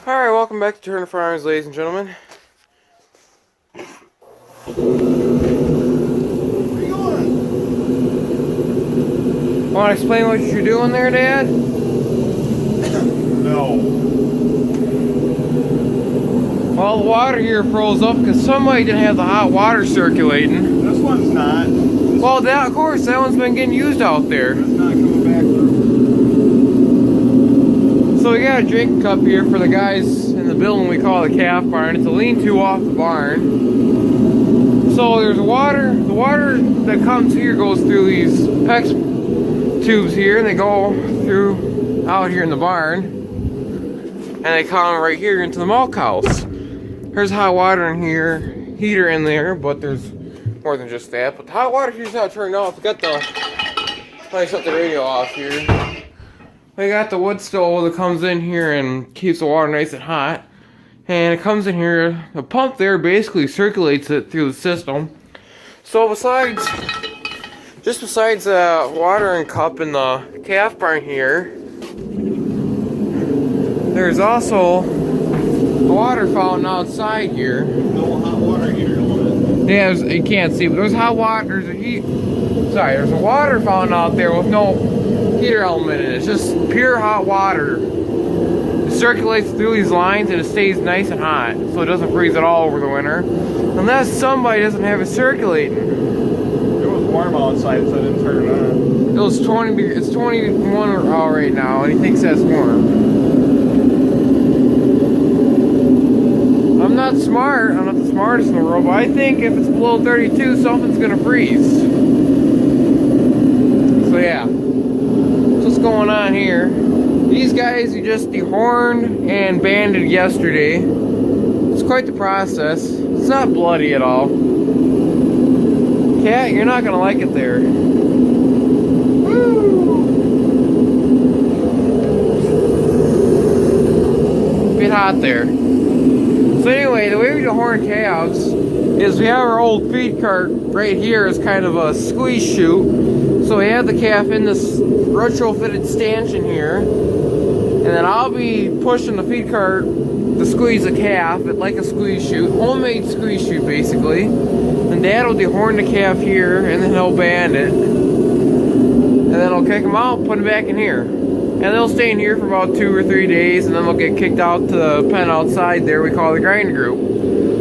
Alright, welcome back to Turner Farms, ladies and gentlemen. Where you going? Want to explain what you're doing there, Dad? No. Well, the water here froze up because somebody didn't have the hot water circulating. This one's not. Well, of course, that one's been getting used out there. It's not coming back through. So we got a drink cup here for the guys in the building we call the calf barn. It's a lean-to off the barn. So there's water. The water that comes here goes through these PEX tubes here, and they go through out here in the barn, and they come right here into the milk house. There's hot water in here, heater in there, but there's more than just that. But the hot water here's not turned off. We got the, let me shut the radio off here. We got the wood stove that comes in here and keeps the water nice and hot. And it comes in here, the pump there basically circulates it through the system. So besides the watering cup in the calf barn here, there's also a water fountain outside here. No hot water heater on it. Yeah, you can't see, but there's hot water, there's a water fountain out there with no heater element in it. It's just pure hot water. It circulates through these lines and it stays nice and hot, so it doesn't freeze at all over the winter. Unless somebody doesn't have it circulating. It was warm outside, so I didn't turn it on. It's 21 out right now, and he thinks that's warm. I'm not smart. I'm not the smartest in the world, but I think if it's below 32, something's gonna freeze. So yeah. What's going on here? These guys you just dehorned and banded yesterday. It's quite the process. It's not bloody at all. Cat, you're not gonna like it there. Woo! Bit hot there. So anyway, the way we dehorn calves is we have our old feed cart right here as kind of a squeeze chute. So we have the calf in this retrofitted stanchion here, and then I'll be pushing the feed cart to squeeze the calf like a squeeze chute, homemade squeeze chute basically. And Dad will dehorn the calf here, and then he'll band it, and then I'll kick them out, put them back in here, and they'll stay in here for about 2 or 3 days, and then they'll get kicked out to the pen outside there we call the grind group.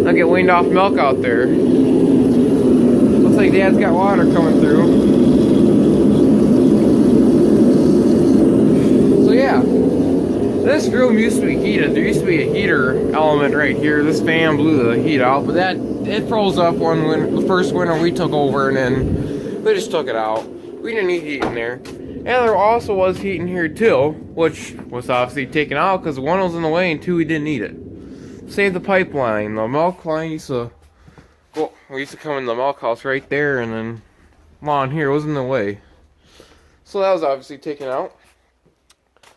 They'll get weaned off milk out there. Looks like Dad's got water coming through. This room used to be heated. There used to be a heater element right here. This fan blew the heat out, but it froze up the first winter we took over, and then we just took it out. We didn't need heat in there. And there also was heat in here too, which was obviously taken out because one was in the way and two we didn't need it. Save the pipeline. The milk line used to we used to come in the milk house right there, and then lawn here was in the way. So that was obviously taken out.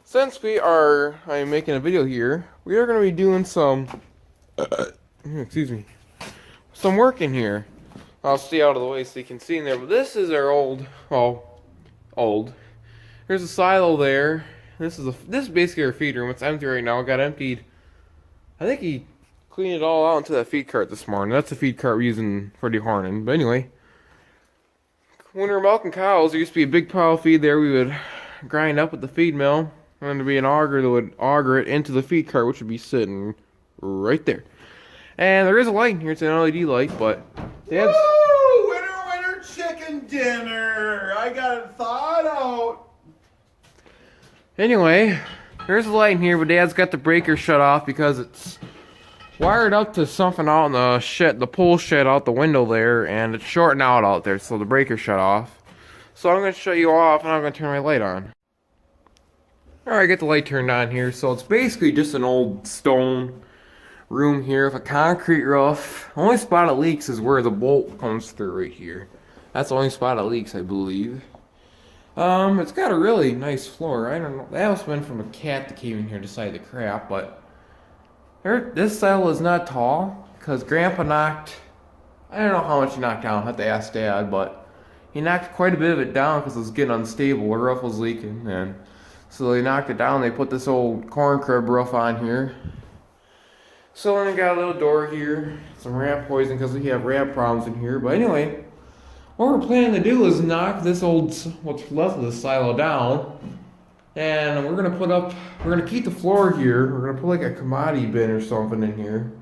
Since I'm making a video here, we are going to be doing some work in here. I'll stay out of the way so you can see in there, but this is our old. There's a silo there. This is basically our feed room. It's empty right now. It got emptied. I think he cleaned it all out into that feed cart this morning. That's the feed cart we're using for dehorning. But anyway, when we were milking cows, there used to be a big pile of feed there we would grind up at the feed mill. And there'd be an auger that would auger it into the feed cart, which would be sitting right there. And there is a light in here. It's an LED light, but Dad's... Woo! Winter chicken dinner! I got it thawed out! Anyway, there's a light in here, but Dad's got the breaker shut off because it's wired up to something out in the shed, the pole shed out the window there, and it's shorting out there, so the breaker shut off. So I'm going to shut you off, and I'm going to turn my light on. Alright, get the light turned on here. So it's basically just an old stone room here with a concrete roof. The only spot it leaks is where the bolt comes through right here. That's the only spot it leaks, I believe. It's got a really nice floor. I don't know. That must have been from a cat that came in here to decide the crap, but this cell is not tall because Grandpa knocked, I don't know how much he knocked down. I have to ask Dad, but he knocked quite a bit of it down because it was getting unstable. The roof was leaking, and so they knocked it down. They put this old corn crib roof on here, So then I got a little door here, some rat poison because we have rat problems in here. But anyway, what we're planning to do is knock this what's left of this silo down. And we're gonna keep the floor here. We're gonna put like a commodity bin or something in here.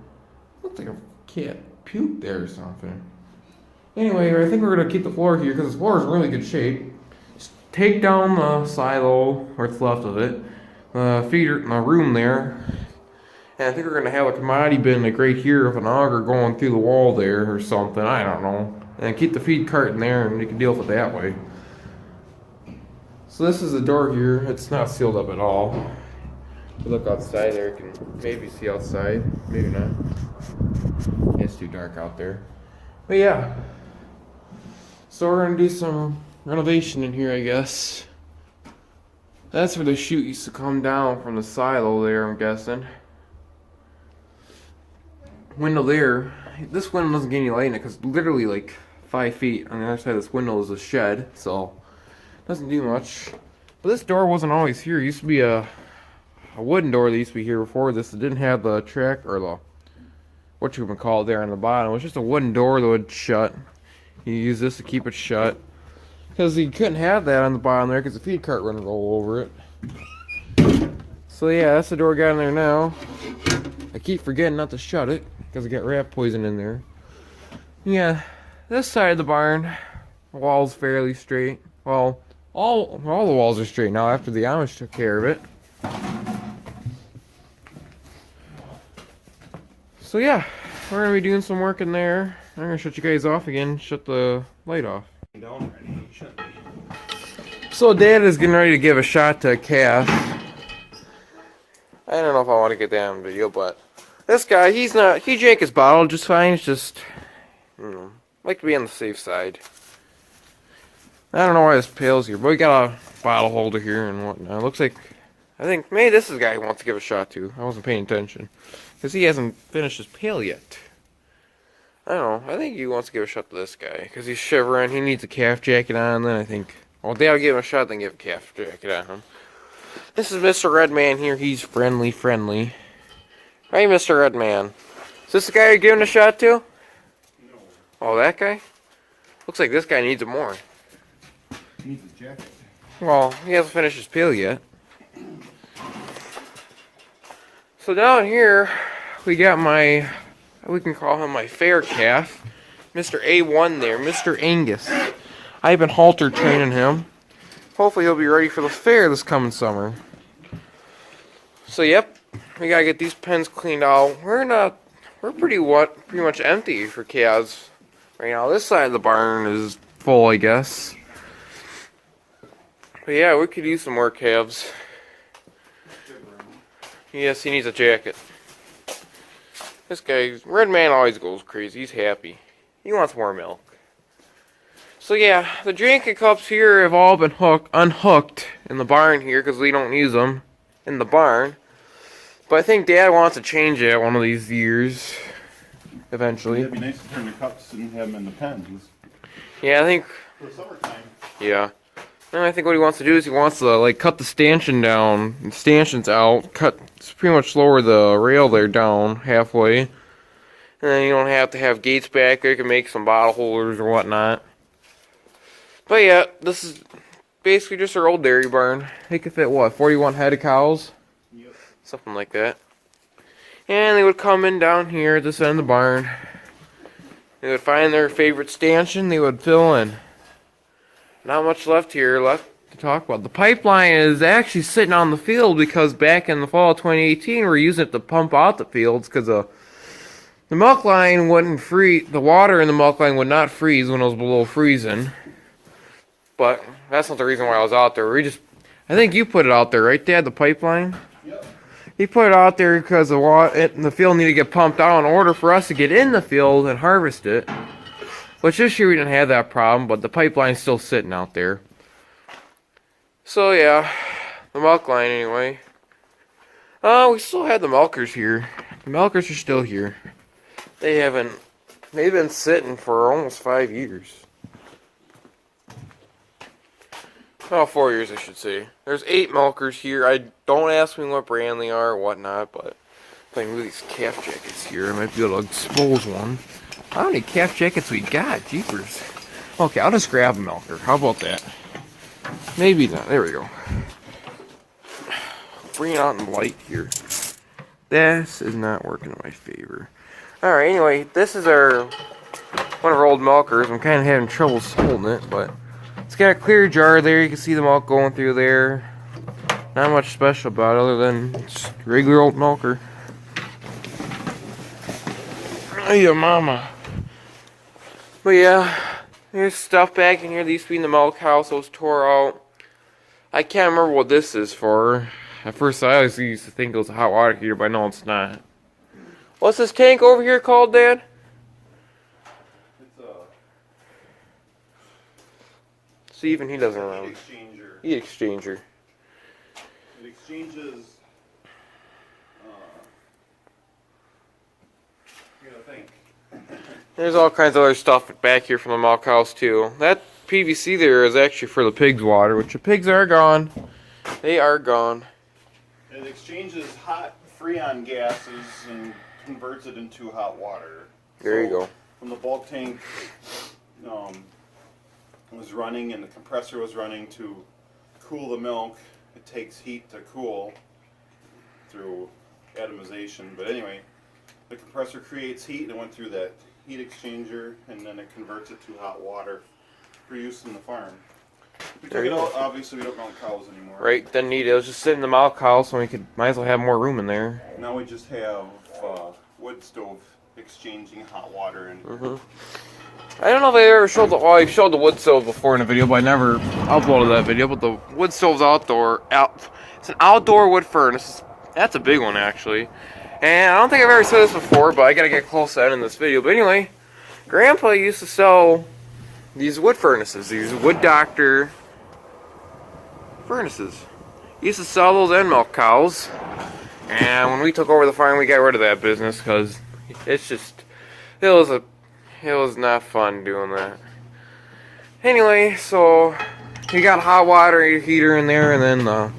Looks like a cat puked there or something. Anyway, I think we're gonna keep the floor here because the floor is in really good shape. Just take down the silo, or what's left of it, the feeder in the room there. And I think we're gonna have a commodity bin like right here with an auger going through the wall there or something. I don't know. And keep the feed cart in there and you can deal with it that way. So this is the door here. It's not sealed up at all. If you look outside there, you can maybe see outside. Maybe not. It's too dark out there. But yeah. So we're gonna do some renovation in here, I guess. That's where the chute used to come down from the silo there, I'm guessing. Window there. This window doesn't get any light in it because literally like 5 feet on the other side of this window is a shed, so it doesn't do much. But this door wasn't always here. It used to be a wooden door that used to be here before this. It didn't have the track or the what you would call it there on the bottom. It was just a wooden door that would shut. You use this to keep it shut because you couldn't have that on the bottom there because the feed cart wouldn't roll over it. So yeah, that's the door got in there now. I keep forgetting not to shut it because I got rat poison in there. Yeah, this side of the barn, the wall's fairly straight. Well, all the walls are straight now after the Amish took care of it. So yeah, we're gonna be doing some work in there. I'm gonna shut you guys off again. Shut the light off. So Dad is getting ready to give a shot to a calf. I don't know if I want to get that on video, but this guy, he drank his bottle just fine. It's just, like to be on the safe side. I don't know why this pail's here, but we got a bottle holder here and whatnot. Looks like, I think maybe this is the guy who wants to give a shot to. I wasn't paying attention because he hasn't finished his pail yet. I don't know. I think he wants to give a shot to this guy because he's shivering. He needs a calf jacket on. Then I think, well, Dad'll give him a shot, then give a calf jacket on him. This is Mr. Redman here. He's friendly. Hey, Mr. Redman. Is this the guy you're giving a shot to? No. Oh, that guy? Looks like this guy needs it more. He needs a jacket. Well, he hasn't finished his peel yet. So down here, we got we can call him my fair calf. Mr. A1 there, Mr. Angus. I've been halter training him. Hopefully he'll be ready for the fair this coming summer. So yep, we gotta get these pens cleaned out. We're pretty much empty for calves right now. This side of the barn is full, I guess. But yeah, we could use some more calves. Yes, he needs a jacket. This guy, Red Man, always goes crazy. He's happy. He wants more milk. So yeah, the drinking cups here have all been unhooked in the barn here because we don't use them in the barn. But I think Dad wants to change it one of these years, eventually. It'd be nice to turn the cups and have them in the pens. Yeah, I think. For summertime. Yeah. And I think what he wants to do is he wants to like cut the stanchion down, and stanchions out, pretty much lower the rail there down halfway. And then you don't have to have gates back there. You can make some bottle holders or whatnot. But yeah, this is basically just our old dairy barn. They could fit what, 41 head of cows? Yep. Something like that. And they would come in down here at this end of the barn. They would find their favorite stanchion. They would fill in. Not much left to talk about. The pipeline is actually sitting on the field because back in the fall of 2018 we're using it to pump out the fields because the milk line wouldn't freeze. The water in the milk line would not freeze when it was below freezing. But that's not the reason why I was out there. I think you put it out there, right, Dad? The pipeline. Yep. He put it out there because the field needed to get pumped out in order for us to get in the field and harvest it. Which this year we didn't have that problem, but the pipeline's still sitting out there. So yeah, the milk line anyway. We still have the milkers here. The milkers are still here. They've been sitting for almost 5 years. Oh, 4 years I should say. There's 8 milkers here. Don't ask me what brand they are or whatnot, but Playing with these calf jackets here. I might be able to expose one. How many calf jackets we got? Jeepers. Okay, I'll just grab a milker. How about that? Maybe not. There we go. Bring it out in light here. This is not working in my favor. Alright, anyway, this is one of our old milkers. I'm kind of having trouble holding it, but it's got a clear jar there. You can see the milk going through there. Not much special about it other than it's regular old milker. Hey, mama. But yeah, there's stuff back in here that used to be in the milk house that was tore out. I can't remember what this is for. At first, I always used to think it was a hot water heater, but I know it's not. What's this tank over here called, Dad? It's a... See, even he doesn't Heat remember. exchanger. Heat exchanger. It exchanges... you gotta think. There's all kinds of other stuff back here from the milk house, too. That PVC there is actually for the pigs' water, which the pigs are gone. They are gone. It exchanges hot Freon gases and converts it into hot water. There you go. When the bulk tank was running and the compressor was running to cool the milk, it takes heat to cool through atomization. But anyway, the compressor creates heat and it went through that heat exchanger and then it converts it to hot water for use in the farm. We took it out, obviously we don't milk cows anymore. Right, didn't need it. It was just sitting in the milk house, and we might as well have more room in there. Now we just have wood stove exchanging hot water and I don't know if I ever showed I've showed the wood stove before in a video, but I never uploaded that video. But the wood stove's it's an outdoor wood furnace. That's a big one, actually. And I don't think I've ever said this before, but I gotta get close to that in this video. But anyway, Grandpa used to sell these wood furnaces, these Wood Doctor furnaces. He used to sell those and milk cows. And when we took over the farm, we got rid of that business because it's just, it was not fun doing that. Anyway, so we got hot water heater in there, and then the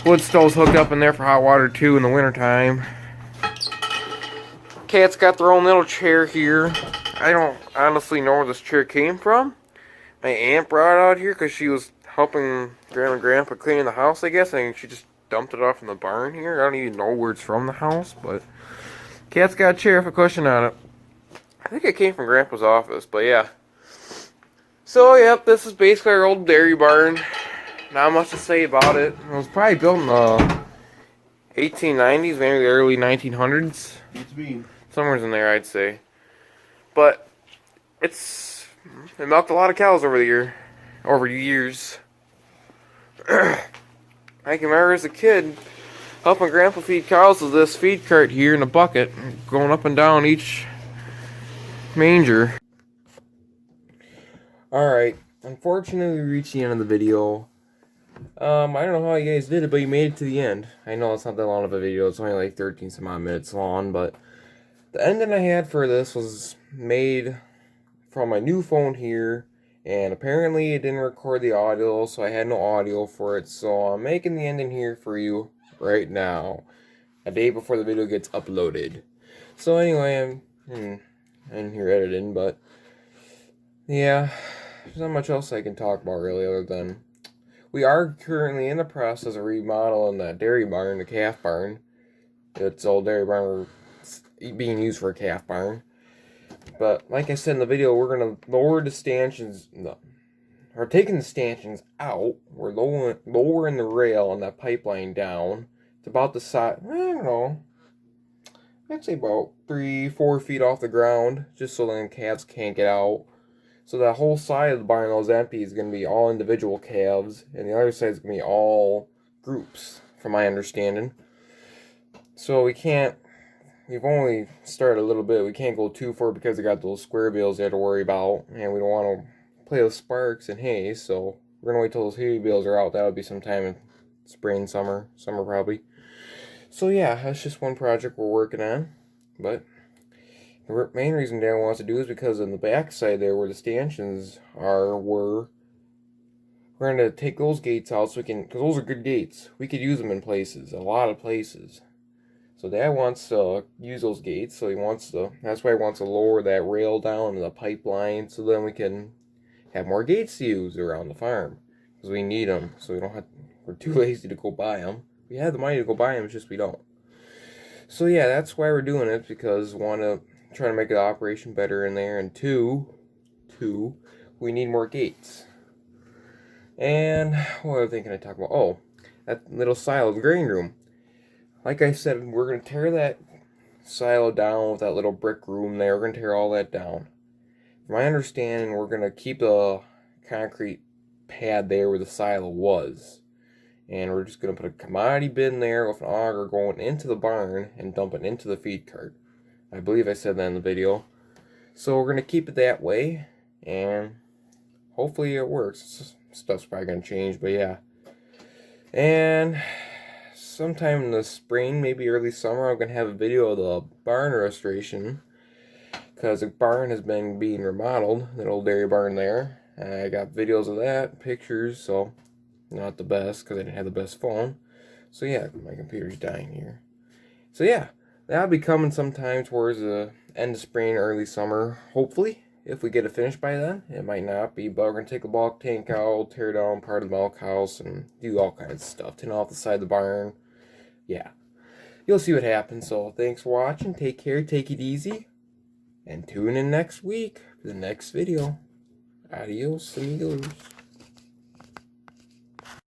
wood stove's hooked up in there for hot water too in the wintertime. Cat's got their own little chair here. I don't honestly know where this chair came from. My aunt brought it out here because she was helping Grandma and Grandpa cleaning the house, I guess. I think she just dumped it off in the barn here. I don't even know where it's from the house, but Cat's got a chair with a cushion on it. I think it came from Grandpa's office, but yeah. So, yep, this is basically our old dairy barn. Not much to say about it. It was probably built in the 1890s, maybe the early 1900s. it's being Somewhere in there, I'd say. But it milked a lot of cows over years. I can remember as a kid helping Grandpa feed cows with this feed cart here in a bucket, going up and down each manger. Alright, unfortunately we reached the end of the video. I don't know how you guys did it, but you made it to the end. I know it's not that long of a video, it's only like 13 some odd minutes long, but the ending I had for this was made from my new phone here, and apparently it didn't record the audio, so I had no audio for it, so I'm making the ending here for you right now, a day before the video gets uploaded. So anyway, I'm in here editing, but yeah, there's not much else I can talk about really other than we are currently in the process of remodeling that dairy barn, the calf barn. It's old dairy barn being used for a calf barn. But like I said in the video, we're going to lower the stanchions, or taking the stanchions out. We're lowering the rail and that pipeline down. It's about the size, I don't know, I'd say about 3-4 feet off the ground, just so then calves can't get out. So that whole side of the barn that was empty is going to be all individual calves, and the other side is going to be all groups, from my understanding. So we've only started a little bit. We can't go too far because we got those square bales there to worry about, and we don't want to play with sparks and hay, so we're going to wait till those hay bales are out. That'll be sometime in spring, summer probably. So yeah, that's just one project we're working on, but the main reason Dad wants to do is because on the back side there where the stanchions are, we're going to take those gates out so we can, because those are good gates. We could use them in places, a lot of places. So Dad wants to use those gates, so that's why he wants to lower that rail down to the pipeline, so then we can have more gates to use around the farm. Because we need them, so we're too lazy to go buy them. We have the money to go buy them, it's just we don't. So yeah, that's why we're doing it, because one, to try to make the operation better in there, and two, we need more gates. And what other thing can I talk about? Oh, that little silo, the grain room. Like I said, we're going to tear that silo down with that little brick room there. We're going to tear all that down. From my understanding, we're going to keep the concrete pad there where the silo was. And we're just going to put a commodity bin there with an auger going into the barn and dump it into the feed cart. I believe I said that in the video. So we're going to keep it that way. And hopefully it works. Stuff's probably going to change, but yeah. And sometime in the spring, maybe early summer, I'm going to have a video of the barn restoration, because the barn has been being remodeled, that old dairy barn there. I got videos of that, pictures, so not the best because I didn't have the best phone. So yeah, my computer's dying here. So yeah, that'll be coming sometime towards the end of spring, early summer, hopefully. If we get it finished by then, it might not be, but we're going to take a bulk tank out, tear down part of the milk house, and do all kinds of stuff. Tin off the side of the barn. Yeah. You'll see what happens. So thanks for watching. Take care. Take it easy. And tune in next week for the next video. Adios, amigos.